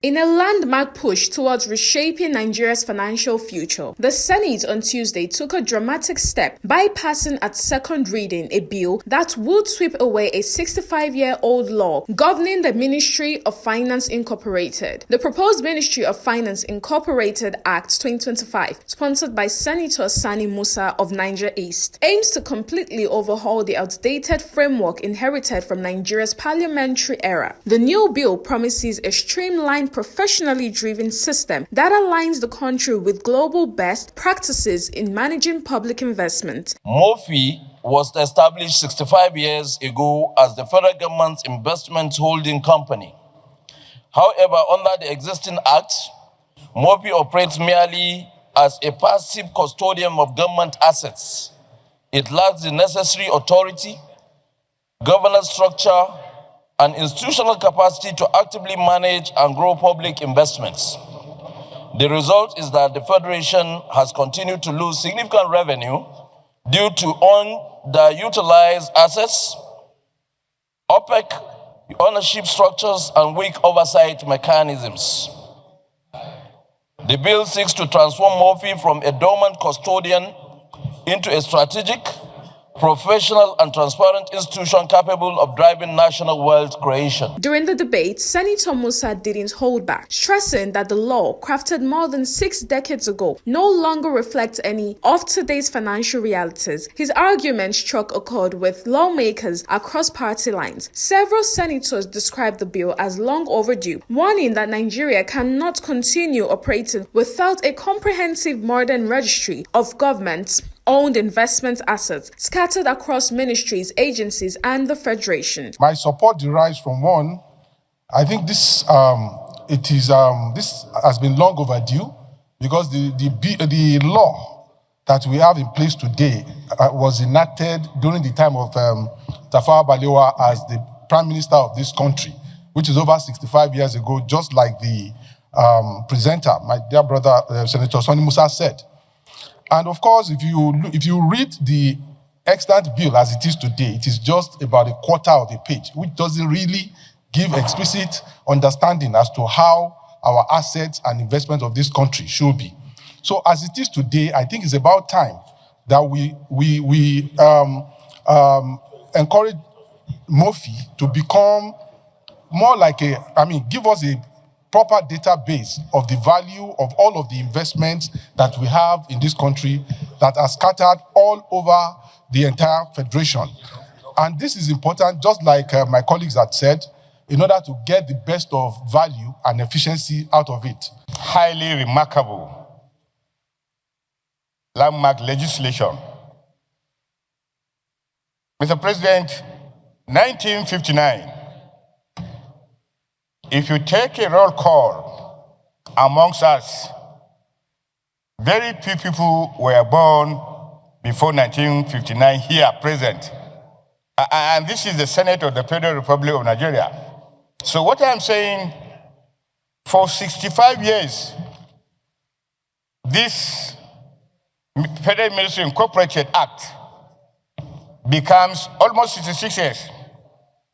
In a landmark push towards reshaping Nigeria's financial future, the Senate on Tuesday took a dramatic step by passing at second reading a bill that would sweep away a 65-year-old law governing the Ministry of Finance Incorporated. The proposed Ministry of Finance Incorporated Act 2025, sponsored by Senator Sani Musa of Niger East, aims to completely overhaul the outdated framework inherited from Nigeria's parliamentary era. The new bill promises a streamlined, professionally driven system that aligns the country with global best practices in managing public investment. MOFI was established 65 years ago as the federal government's investment holding company. However, under the existing act, MOFI operates merely as a passive custodian of government assets. It lacks the necessary authority, governance structure, and institutional capacity to actively manage and grow public investments. The result is that the Federation has continued to lose significant revenue due to underutilized assets, opaque ownership structures, and weak oversight mechanisms. The bill seeks to transform MOFI from a dormant custodian into a strategic, professional and transparent institution capable of driving national wealth creation. During the debate, Senator Musa didn't hold back, stressing that the law, crafted more than 6 decades ago, no longer reflects any of today's financial realities. His argument struck a chord with lawmakers across party lines. Several senators described the bill as long overdue, warning that Nigeria cannot continue operating without a comprehensive modern registry of governments owned investment assets scattered across ministries, agencies, and the Federation. My support derives from one. I think this this has been long overdue because the law that we have in place today was enacted during the time of Tafawa Balewa as the Prime Minister of this country, which is over 65 years ago, just like the presenter, my dear brother Senator Sani Musa said. And of course, if you read the extant bill as it is today, it is just about a quarter of a page, which doesn't really give explicit understanding as to how our assets and investments of this country should be. So as it is today, I think it's about time that we encourage MOFI to become more like give us a proper database of the value of all of the investments that we have in this country that are scattered all over the entire federation. And this is important, just like my colleagues had said, in order to get the best of value and efficiency out of it. Highly remarkable landmark legislation. Mr. President, 1959, if you take a roll call amongst us, very few people were born before 1959 here present. And this is the Senate of the Federal Republic of Nigeria. So what I'm saying, for 65 years, this Federal Ministry Incorporated Act becomes almost 66 years,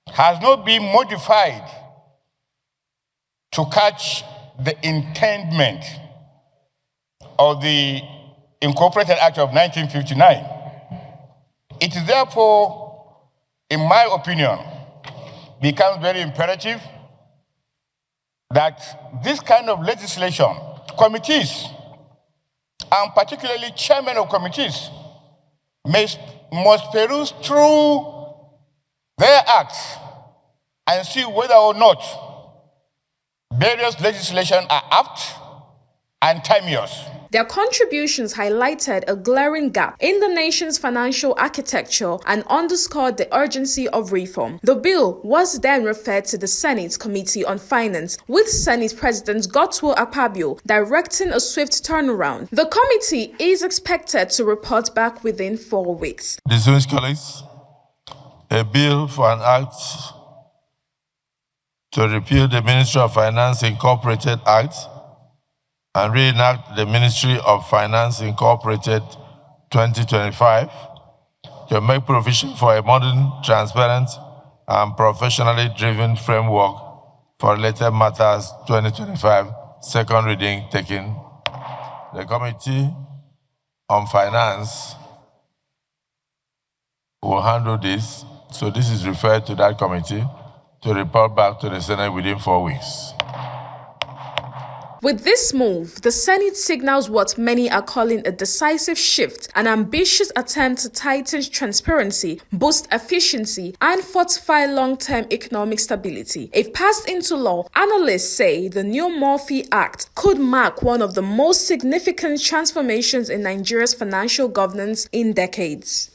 has not been modified to catch the intendment of the Incorporated Act of 1959. It is therefore, in my opinion, becomes very imperative that this kind of legislation, committees, and particularly chairmen of committees, must peruse through their acts and see whether or not various legislation are apt and timeous. Their contributions highlighted a glaring gap in the nation's financial architecture and underscored the urgency of reform. The bill was then referred to the Senate Committee on Finance, with Senate President Godswill Akpabio directing a swift turnaround. The committee is expected to report back within 4 weeks. Distinguished colleagues, a bill for an act to repeal the Ministry of Finance Incorporated Act and reenact the Ministry of Finance Incorporated 2025 to make provision for a modern, transparent, and professionally driven framework for Related Matters 2025, second reading taken. The Committee on Finance will handle this, so this is referred to that committee to report back to the Senate within 4 weeks. With this move, the Senate signals what many are calling a decisive shift, an ambitious attempt to tighten transparency, boost efficiency, and fortify long-term economic stability. If passed into law, analysts say the new Murphy Act could mark one of the most significant transformations in Nigeria's financial governance in decades.